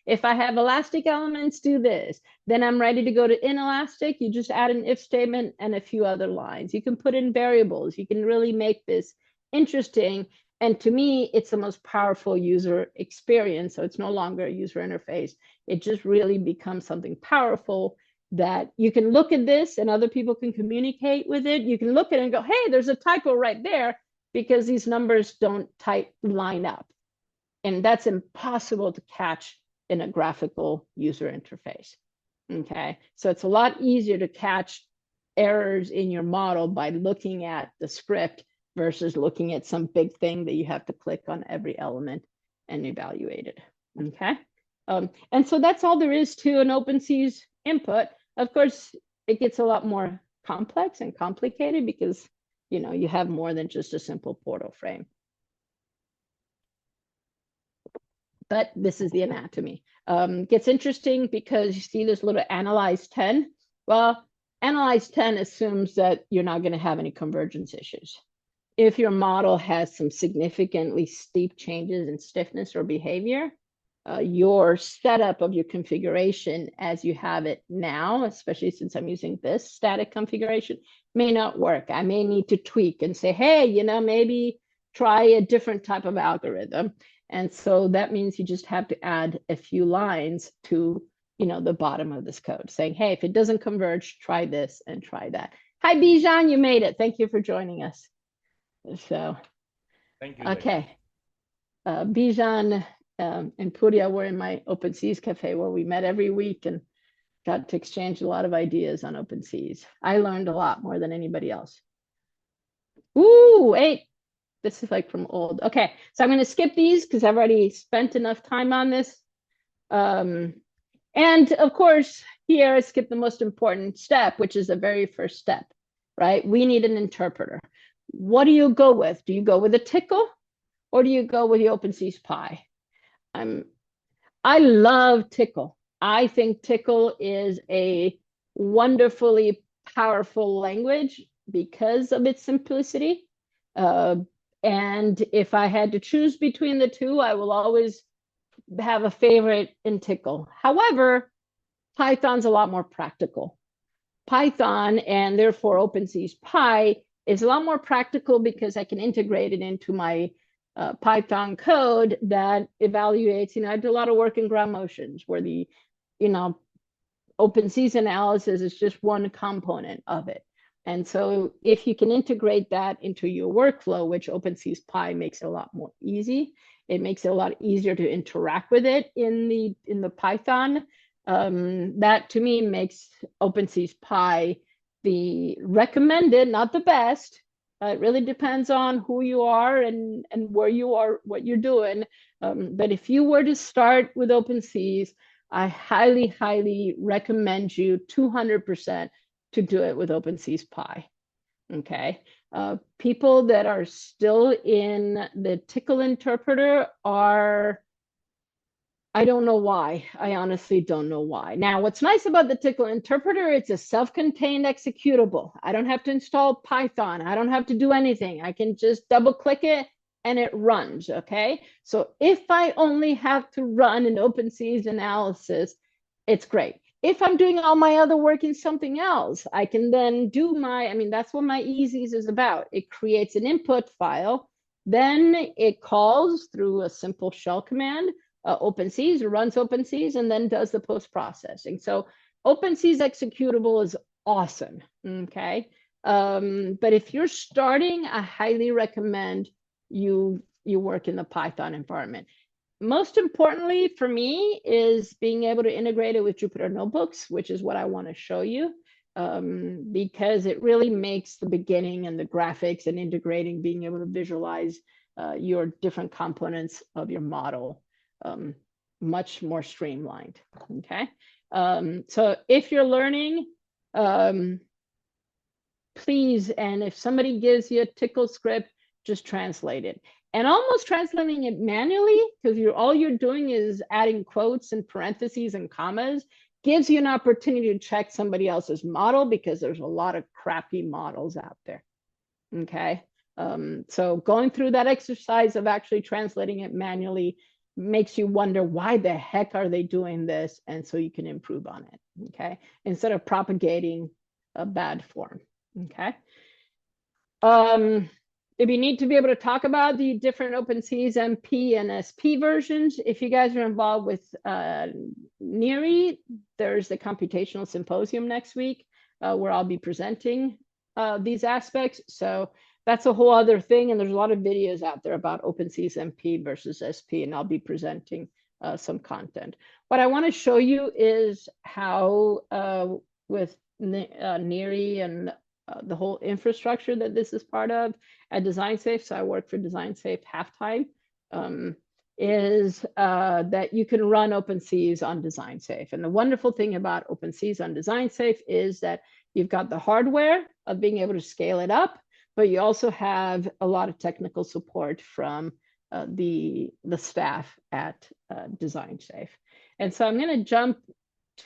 If I have elastic elements, do this. Then I'm ready to go to inelastic. You just add an if statement and a few other lines. You can put in variables. You can really make this interesting. And to me, it's the most powerful user experience. So it's no longer a user interface. It just really becomes something powerful that you can look at this and other people can communicate with it. You can look at it and go, hey, there's a typo right there because these numbers don't line up. And that's impossible to catch in a graphical user interface. Okay, so it's a lot easier to catch errors in your model by looking at the script versus looking at some big thing that you have to click on every element and evaluate it. Okay, and so that's all there is to an OpenSees input. Of course, it gets a lot more complex and complicated because you have more than just a simple portal frame. But this is the anatomy. Gets interesting because you see this little analyze 10. Well, analyze 10 assumes that you're not going to have any convergence issues. If your model has some significantly steep changes in stiffness or behavior, your setup of your configuration as you have it now, especially since I'm using this static configuration, may not work. I may need to tweak and say, hey, maybe try a different type of algorithm. And so that means you just have to add a few lines to, the bottom of this code saying, hey, if it doesn't converge, try this and try that. Hi, Bijan, you made it. Thank you for joining us. So, thank you. Okay. Bijan and Pooria were in my OpenSees cafe where we met every week and got to exchange a lot of ideas on OpenSees. I learned a lot more than anybody else. Ooh, 8. This is like from old. Okay, so I'm going to skip these because I've already spent enough time on this. And of course, here I skip the most important step, which is the very first step, right? We need an interpreter. What do you go with? Do you go with a Tickle or do you go with the OpenSees Pi? I love Tickle. I think Tickle is a wonderfully powerful language because of its simplicity. And if I had to choose between the two, I will always have a favorite in Tickle. However, Python's a lot more practical. Python, and therefore OpenSees Pi, is a lot more practical because I can integrate it into my Python code that evaluates, I do a lot of work in ground motions where the, OpenSees analysis is just one component of it. And so if you can integrate that into your workflow, which OpenSees Pi makes it a lot more easy, it makes it a lot easier to interact with it in the Python. That to me makes OpenSees Pi the recommended, not the best. It really depends on who you are and where you are, what you're doing. But if you were to start with OpenSees, I highly, highly recommend you 200% to do it with OpenSees Pi. Okay. People that are still in the Tickle interpreter are, I don't know why. I honestly don't know why. Now, what's nice about the Tickle interpreter, it's a self-contained executable. I don't have to install Python. I don't have to do anything. I can just double click it and it runs, okay? So if I only have to run an OpenSees analysis, it's great. If I'm doing all my other work in something else, I can then do that's what my easies is about. It creates an input file, then it calls through a simple shell command, OpenSees, runs OpenSees, and then does the post-processing. So OpenSees executable is awesome, okay? But if you're starting, I highly recommend you work in the Python environment. Most importantly for me is being able to integrate it with Jupyter Notebooks, which is what I want to show you, because it really makes the beginning and the graphics and integrating, being able to visualize your different components of your model much more streamlined, okay? So if you're learning, please, and if somebody gives you a Tickle script, just translate it. And almost translating it manually, because all you're doing is adding quotes and parentheses and commas, gives you an opportunity to check somebody else's model because there's a lot of crappy models out there, okay? So going through that exercise of actually translating it manually makes you wonder why the heck are they doing this, and so you can improve on it, okay, instead of propagating a bad form, okay. If you need to be able to talk about the different OpenSees MP and SP versions, if you guys are involved with NHERI, there's the Computational Symposium next week where I'll be presenting these aspects. So that's a whole other thing. And there's a lot of videos out there about OpenSees MP versus SP, and I'll be presenting some content. What I want to show you is how with NHERI and the whole infrastructure that this is part of at DesignSafe, so I work for DesignSafe half-time, is that you can run OpenSees on DesignSafe. And the wonderful thing about OpenSees on DesignSafe is that you've got the hardware of being able to scale it up, but you also have a lot of technical support from the staff at DesignSafe. And so I'm going to jump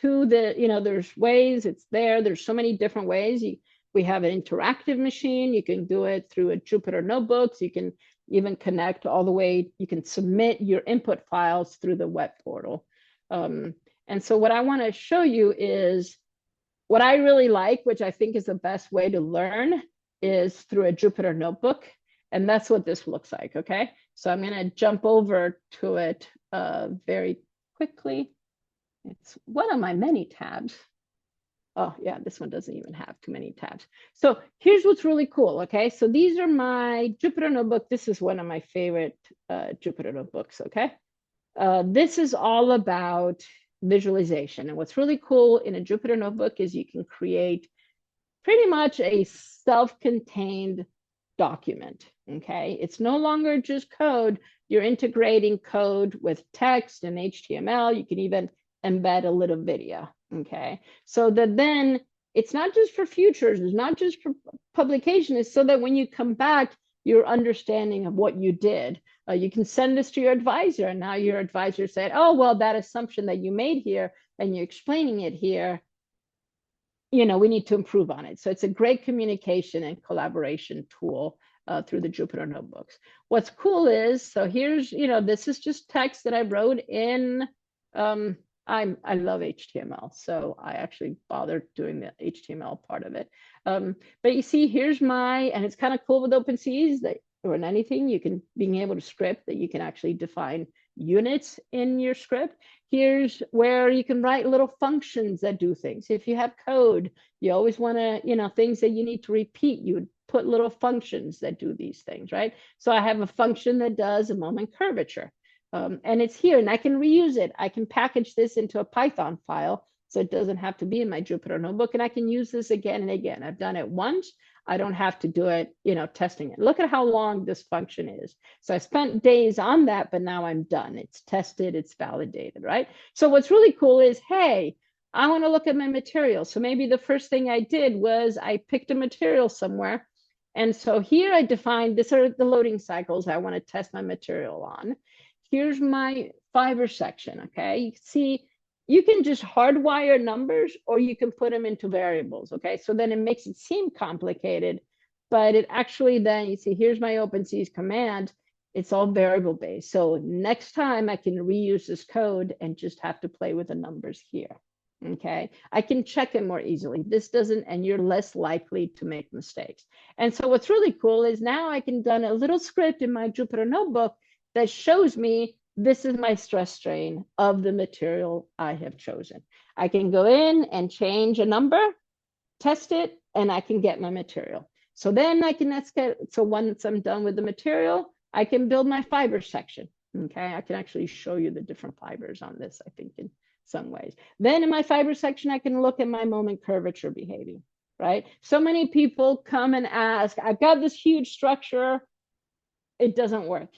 to the, there's ways, it's there. There's so many different ways. We have an interactive machine. You can do it through a Jupyter Notebooks. You can even connect all the way. You can submit your input files through the web portal. And so what I want to show you is what I really like, which I think is the best way to learn, is through a Jupyter Notebook. And that's what this looks like, okay? So I'm going to jump over to it very quickly. It's one of my many tabs. Oh yeah, this one doesn't even have too many tabs. So here's what's really cool, okay? So these are my Jupyter Notebook. This is one of my favorite Jupyter Notebooks, okay? This is all about visualization. And what's really cool in a Jupyter Notebook is you can create pretty much a self-contained document, okay? It's no longer just code. You're integrating code with text and HTML. You can even embed a little video, okay? So that then it's not just for futures, it's not just for publication, it's so that when you come back, your understanding of what you did, you can send this to your advisor, and now your advisor said, oh, well, that assumption that you made here, and you're explaining it here, we need to improve on it. So it's a great communication and collaboration tool through the Jupyter Notebooks. What's cool is, so here's, this is just text that I wrote in, I love HTML, so I actually bothered doing the HTML part of it. But you see, here's and it's kind of cool with OpenSees that, or in anything, being able to script that you can actually define units in your script. Here's where you can write little functions that do things. If you have code, you always want to, things that you need to repeat, you would put little functions that do these things, right? So I have a function that does a moment curvature. And it's here, and I can reuse it. I can package this into a Python file, so it doesn't have to be in my Jupyter Notebook, and I can use this again and again. I've done it once. I don't have to do it, testing it. Look at how long this function is. So I spent days on that, but now I'm done. It's tested, it's validated, right? So what's really cool is, hey, I want to look at my material. So maybe the first thing I did was I picked a material somewhere. And so here I defined, these are the loading cycles I want to test my material on. Here's my fiber section, okay? You can see, you can just hardwire numbers, or you can put them into variables, okay? So then it makes it seem complicated, but it actually then, you see, here's my OpenSees command. It's all variable based. So next time I can reuse this code and just have to play with the numbers here, okay? I can check it more easily. This doesn't, and you're less likely to make mistakes. And so what's really cool is now I can run a little script in my Jupyter Notebook that shows me this is my stress strain of the material I have chosen. I can go in and change a number, test it, and I can get my material. So then so once I'm done with the material, I can build my fiber section, okay? I can actually show you the different fibers on this, I think, in some ways. Then in my fiber section, I can look at my moment curvature behavior, right? So many people come and ask, I've got this huge structure, it doesn't work.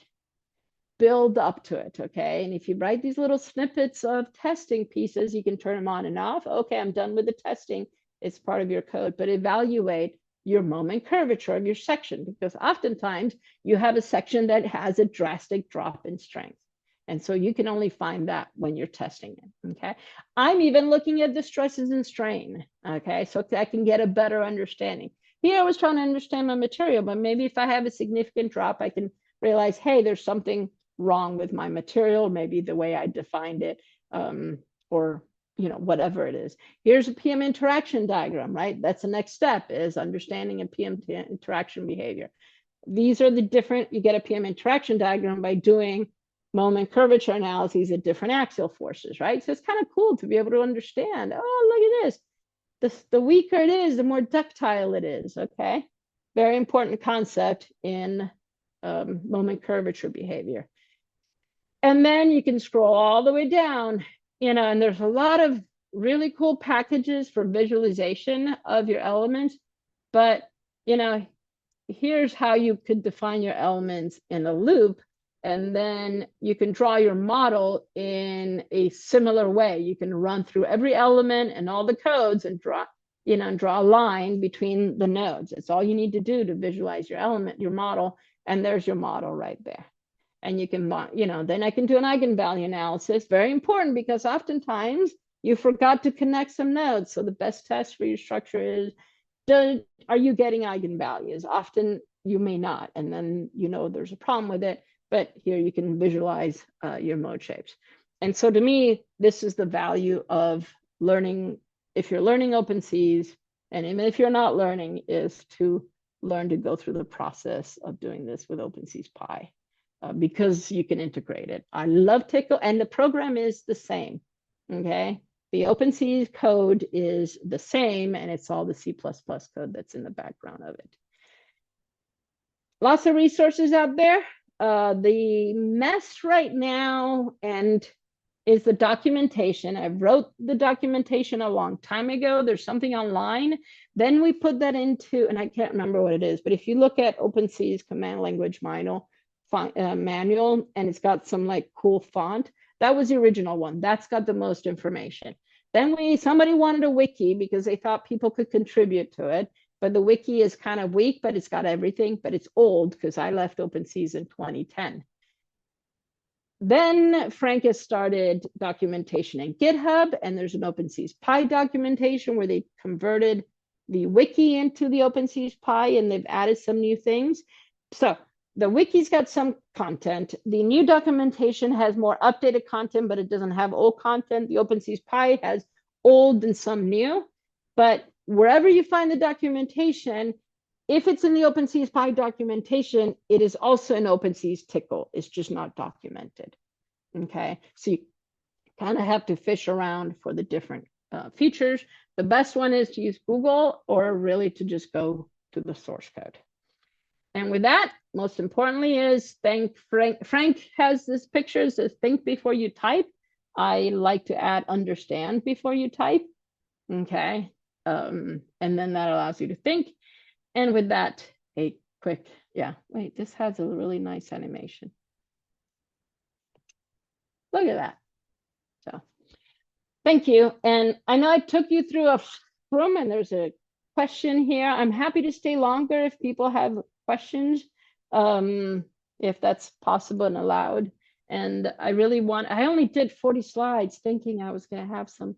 Build up to it, okay? And if you write these little snippets of testing pieces, you can turn them on and off. Okay, I'm done with the testing. It's part of your code, but evaluate your moment curvature of your section, because oftentimes you have a section that has a drastic drop in strength. And so you can only find that when you're testing it, okay? I'm even looking at the stresses and strain, okay? So I can get a better understanding. Here I was trying to understand my material, but maybe if I have a significant drop, I can realize, hey, there's something wrong with my material, maybe the way I defined it, or whatever it is. Here's a PM interaction diagram, right? That's the next step, is understanding a PM interaction behavior. These are the different, you get a PM interaction diagram by doing moment curvature analyses at different axial forces, right? So it's kind of cool to be able to understand, oh, look at this. The weaker it is, the more ductile it is, okay? Very important concept in moment curvature behavior. And then you can scroll all the way down, and there's a lot of really cool packages for visualization of your elements, but, here's how you could define your elements in a loop, and then you can draw your model in a similar way. You can run through every element and all the codes and draw a line between the nodes. It's all you need to do to visualize your element, your model, and there's your model right there. And you can, then I can do an eigenvalue analysis. Very important, because oftentimes you forgot to connect some nodes. So the best test for your structure is, are you getting eigenvalues? Often you may not, and then there's a problem with it. But here you can visualize your mode shapes. And so to me, this is the value of learning. If you're learning OpenSees, and even if you're not learning, is to learn to go through the process of doing this with OpenSees Pi, because you can integrate it. I love Tickle, and the program is the same, okay? The OpenSees code is the same, and it's all the C++ code that's in the background of it. Lots of resources out there. The mess right now is the documentation. I wrote the documentation a long time ago. There's something online. Then we put that into, and I can't remember what it is, but if you look at OpenSees command language manual, and it's got some like cool font, that was the original one. That's got the most information. Then somebody wanted a wiki because they thought people could contribute to it. But the wiki is kind of weak, but it's got everything, but it's old because I left OpenSees in 2010. Then Frank has started documentation in GitHub, and there's an OpenSees Pi documentation where they converted the wiki into the OpenSees Pi, and they've added some new things. So the wiki's got some content. The new documentation has more updated content, but it doesn't have old content. The OpenSees Pi has old and some new, but wherever you find the documentation, if it's in the OpenSees Pi documentation, it is also in OpenSees Tickle. It's just not documented, okay? So you kind of have to fish around for the different features. The best one is to use Google, or really to just go to the source code. And with that, most importantly is thank Frank. Frank has this picture, it says think before you type. I like to add understand before you type, okay? And then that allows you to think. And with that, a quick, wait, this has a really nice animation. Look at that. So thank you. And I know I took you through a room, and there's a question here. I'm happy to stay longer if people have questions, if that's possible and allowed. And I only did 40 slides thinking I was going to have some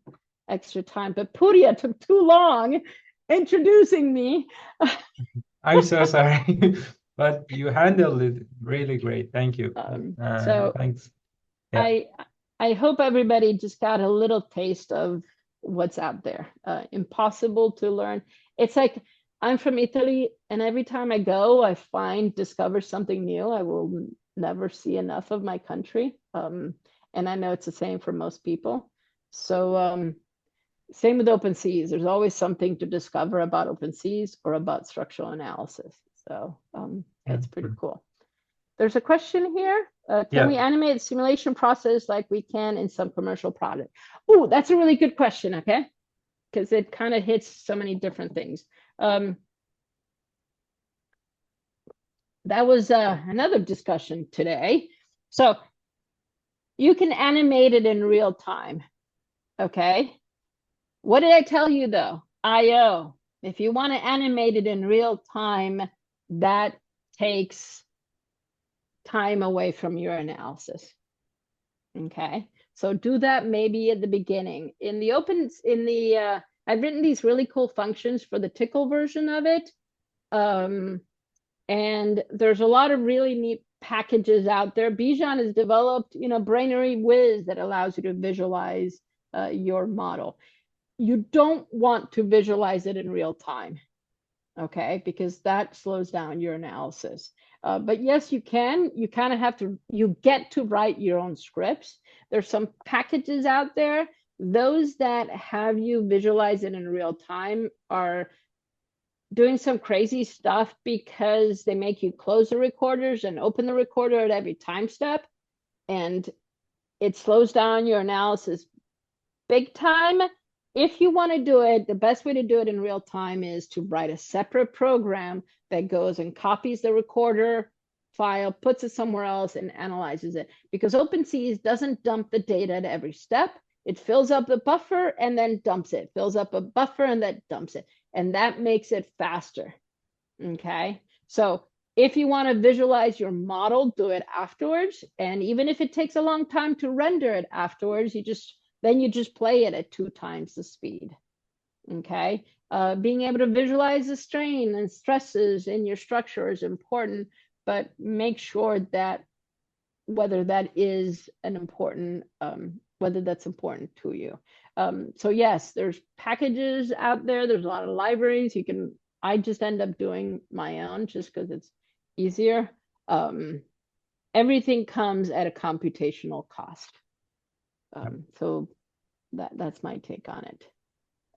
extra time, but Pooria took too long introducing me. I'm so sorry, but you handled it really great. Thank you. So thanks. Yeah. I hope everybody just got a little taste of what's out there. Impossible to learn. It's like, I'm from Italy, and every time I go, I discover something new. I will never see enough of my country. And I know it's the same for most people. So same with OpenSees. There's always something to discover about OpenSees or about structural analysis. So that's pretty cool. There's a question here. Can we animate the simulation process like we can in some commercial product? Oh, that's a really good question, okay? Because it kind of hits so many different things. That was another discussion today. So you can animate it in real time, okay? What did I tell you though? I/O. If you want to animate it in real time, that takes time away from your analysis. Okay, so do that maybe at the beginning. I've written these really cool functions for the Tickle version of it. And there's a lot of really neat packages out there. Bijan has developed, Brainery Wiz that allows you to visualize your model. You don't want to visualize it in real time, okay? Because that slows down your analysis. But yes, you can. You kind of have to, you get to write your own scripts. There's some packages out there. Those that have you visualize it in real time are doing some crazy stuff because they make you close the recorders and open the recorder at every time step. And it slows down your analysis big time. If you want to do it, the best way to do it in real time is to write a separate program that goes and copies the recorder file, puts it somewhere else, and analyzes it. Because OpenSees doesn't dump the data at every step. It fills up the buffer and then dumps it, fills up a buffer and then dumps it. And that makes it faster, okay? So if you want to visualize your model, do it afterwards. And even if it takes a long time to render it afterwards, then you just play it at 2 times the speed, okay? Being able to visualize the strain and stresses in your structure is important, but make sure that whether that is an important, whether that's important to you. So yes, there's packages out there. There's a lot of libraries. I just end up doing my own just because it's easier. Everything comes at a computational cost. So that's my take on it.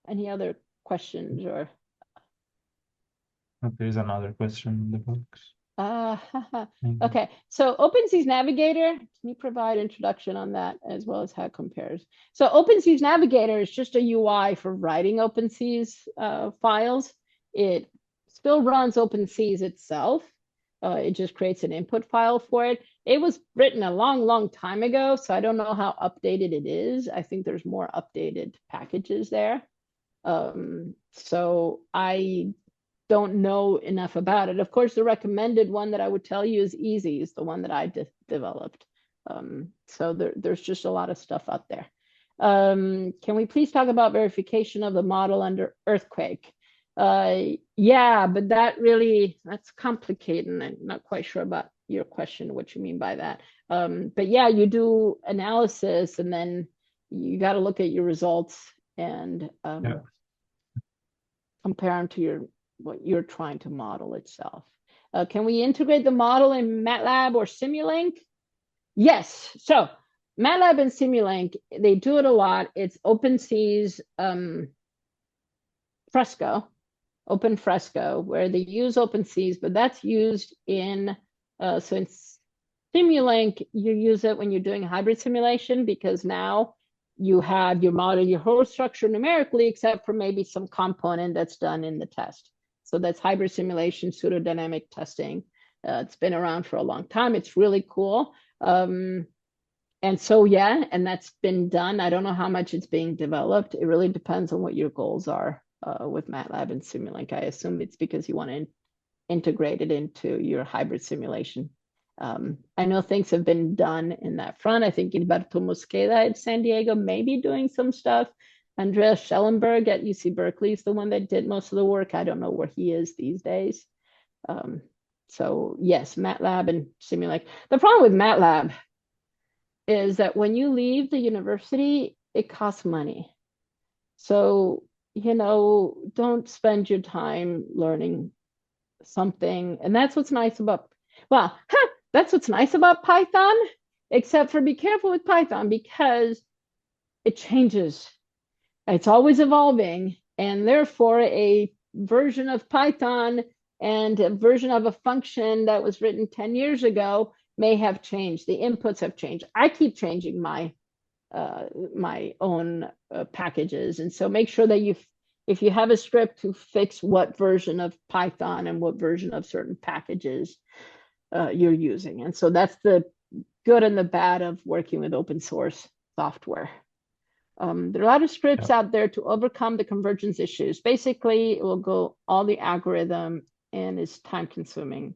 Any other questions or? There's another question in the box. Okay, so OpenSees Navigator, can you provide introduction on that as well as how it compares? So OpenSees Navigator is just a UI for writing OpenSees files. It still runs OpenSees itself. It just creates an input file for it. It was written a long time ago, so I don't know how updated it is. I think there's more updated packages there. So I don't know enough about it. Of course, the recommended one that I would tell you is Easy, is the one that I developed. So there's just a lot of stuff out there. Can we please talk about verification of the model under earthquake? Yeah, but that's complicated, and I'm not quite sure about your question, what you mean by that. But yeah, you do analysis and then you got to look at your results and compare them to what you're trying to model itself. Can we integrate the model in MATLAB or Simulink? Yes. So MATLAB and Simulink, they do it a lot. It's OpenSees Fresco, Open Fresco, where they use OpenSees, but that's used in, so in Simulink, you use it when you're doing a hybrid simulation because now you have your model, your whole structure numerically, except for maybe some component that's done in the test. So that's hybrid simulation, pseudodynamic testing. It's been around for a long time. It's really cool. And so, yeah, and that's been done. I don't know how much it's being developed. It really depends on what your goals are with MATLAB and Simulink. I assume it's because you want to integrate it into your hybrid simulation. I know things have been done in that front. I think Gilberto Mosqueda at San Diego may be doing some stuff. Andreas Schellenberg at UC Berkeley is the one that did most of the work. I don't know where he is these days. So yes, MATLAB and Simulink. The problem with MATLAB is that when you leave the university, it costs money. So, don't spend your time learning something. And that's what's nice about, that's what's nice about Python, except for be careful with Python because it changes. It's always evolving, and therefore a version of Python and a version of a function that was written 10 years ago may have changed. The inputs have changed. I keep changing my own packages, and so make sure that if you have a script to fix what version of Python and what version of certain packages you're using. And so that's the good and the bad of working with open source software. There are a lot of scripts out there to overcome the convergence issues. Basically, it will go all the algorithm and is time consuming.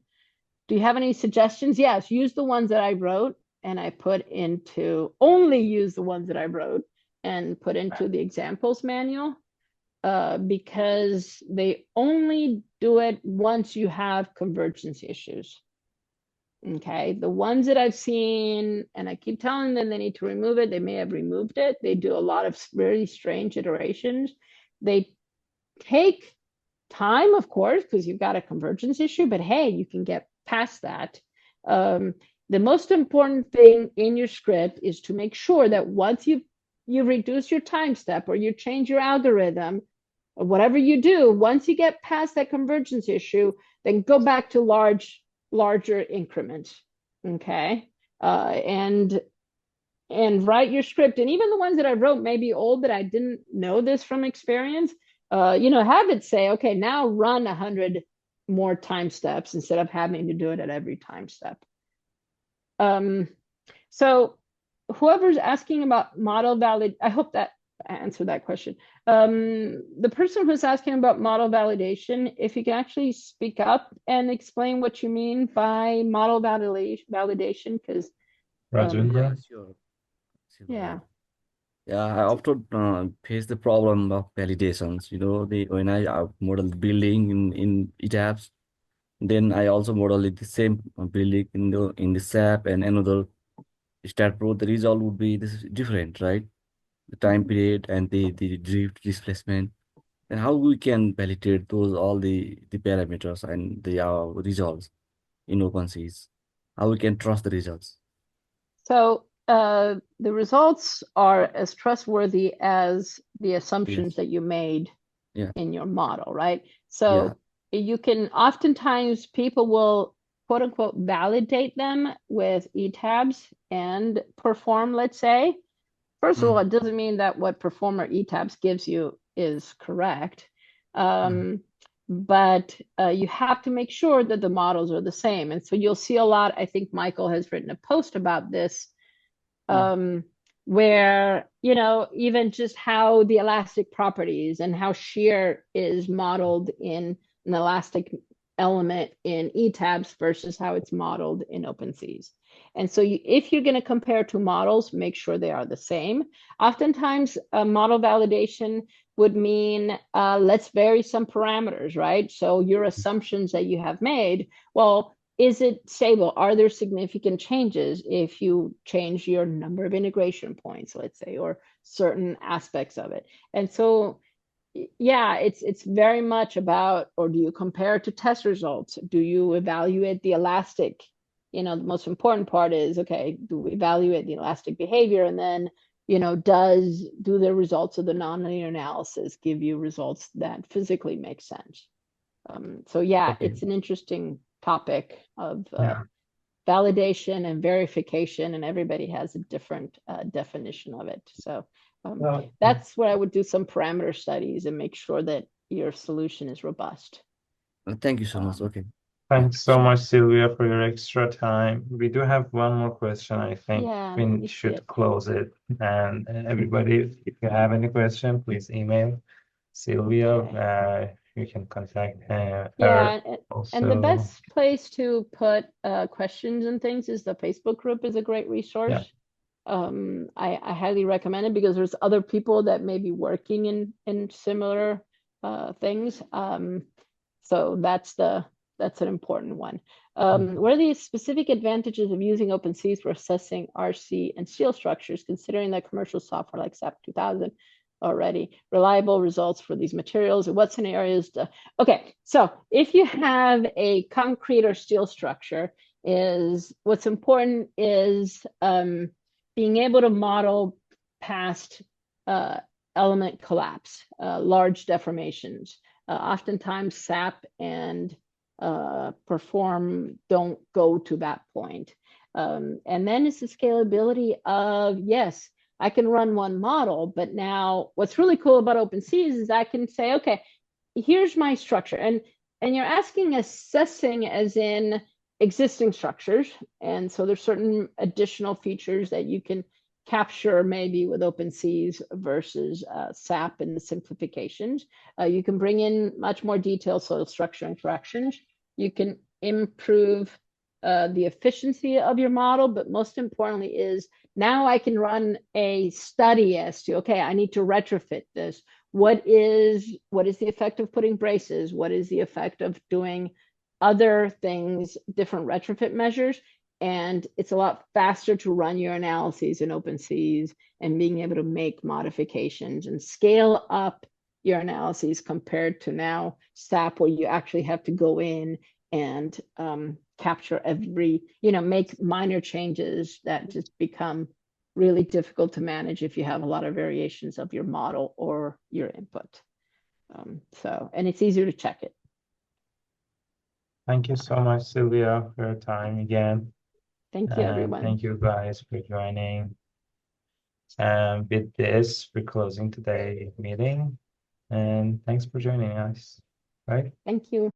Do you have any suggestions? Yes, use the ones that I wrote and I put into, only use the ones that I wrote and put into the examples manual because they only do it once you have convergence issues. Okay, the ones that I've seen, and I keep telling them they need to remove it, they may have removed it. They do a lot of really strange iterations. They take time, of course, because you've got a convergence issue, but hey, you can get past that. The most important thing in your script is to make sure that once you reduce your time step or you change your algorithm, or whatever you do, once you get past that convergence issue, then go back to larger increments. Okay. And write your script. And even the ones that I wrote may be old, but I didn't know this from experience. Have it say, okay, now run 100 more time steps instead of having to do it at every time step. So whoever's asking about model valid, I hope that answered that question. The person who's asking about model validation, if you can actually speak up and explain what you mean by model validation, because Rajendra? Yeah, sure. yeah. Yeah, I often face the problem of validations. When I model the building in ETABS, then I also model it the same building in the SAP and another stat pro. The result would be this different, right? The time period and the drift displacement, and how we can validate those all the parameters and the results in OpenSees. How we can trust the results. So the results are as trustworthy as the assumptions Yes. that you made Yeah. in your model, right? Yeah. So you can oftentimes people will quote unquote validate them with ETABS and perform, let's say. First of all, it doesn't mean that what perform or ETABS gives you is correct. But you have to make sure that the models are the same. And so you'll see a lot, I think Michael has written a post about this, where, even just how the elastic properties and how shear is modeled in an elastic element in ETABS versus how it's modeled in OpenSees. And so if you're going to compare two models, make sure they are the same. Oftentimes, model validation would mean let's vary some parameters, right? So your assumptions that you have made, well, is it stable? Are there significant changes if you change your number of integration points, let's say, or certain aspects of it? And so, yeah, it's very much about, or do you compare it to test results? Do you evaluate the elastic? The most important part is, okay, do we evaluate the elastic behavior? And then, do the results of the nonlinear analysis give you results that physically make sense? So yeah, Okay. it's an interesting topic of Yeah. validation and verification, and everybody has a different definition of it. So Well, that's where I would do some parameter studies and make sure that your solution is robust. Thank you so much. Um, Okay. thanks so much, Silvia, for your extra time. We do have one more question. I think Yeah, let we me see should it. close it. And everybody, if you have any question, please email Silvia. Okay. You can contact Yeah, her and the also. best place to put questions and things is the Facebook group is a great Yeah. resource. I highly recommend it because there's other people that may be working in similar things. So that's an important one. What are the specific advantages of using OpenSees for assessing RC and steel structures, considering that commercial software like SAP 2000 already reliable results for these materials? And what scenarios? Okay, so if you have a concrete or steel structure, what's important is being able to model past element collapse, large deformations. Oftentimes SAP and perform don't go to that point. And then it's the scalability of, yes, I can run one model, but now what's really cool about OpenSees is I can say, okay, here's my structure. And you're asking assessing as in existing structures. And so there's certain additional features that you can capture maybe with OpenSees versus SAP and the simplifications. You can bring in much more detailed soil structure and corrections. You can improve the efficiency of your model, but most importantly is now I can run a study as to, okay, I need to retrofit this. What is the effect of putting braces? What is the effect of doing other things, different retrofit measures, and it's a lot faster to run your analyses in OpenSees and being able to make modifications and scale up your analyses compared to now SAP, where you actually have to go in and capture every, make minor changes that just become really difficult to manage if you have a lot of variations of your model or your input. And it's easier to check it. Thank you so much, Silvia, for your time again. Thank you, everyone. Thank you guys for joining. With this, we're closing today's meeting. And thanks for joining us. Right? Thank you.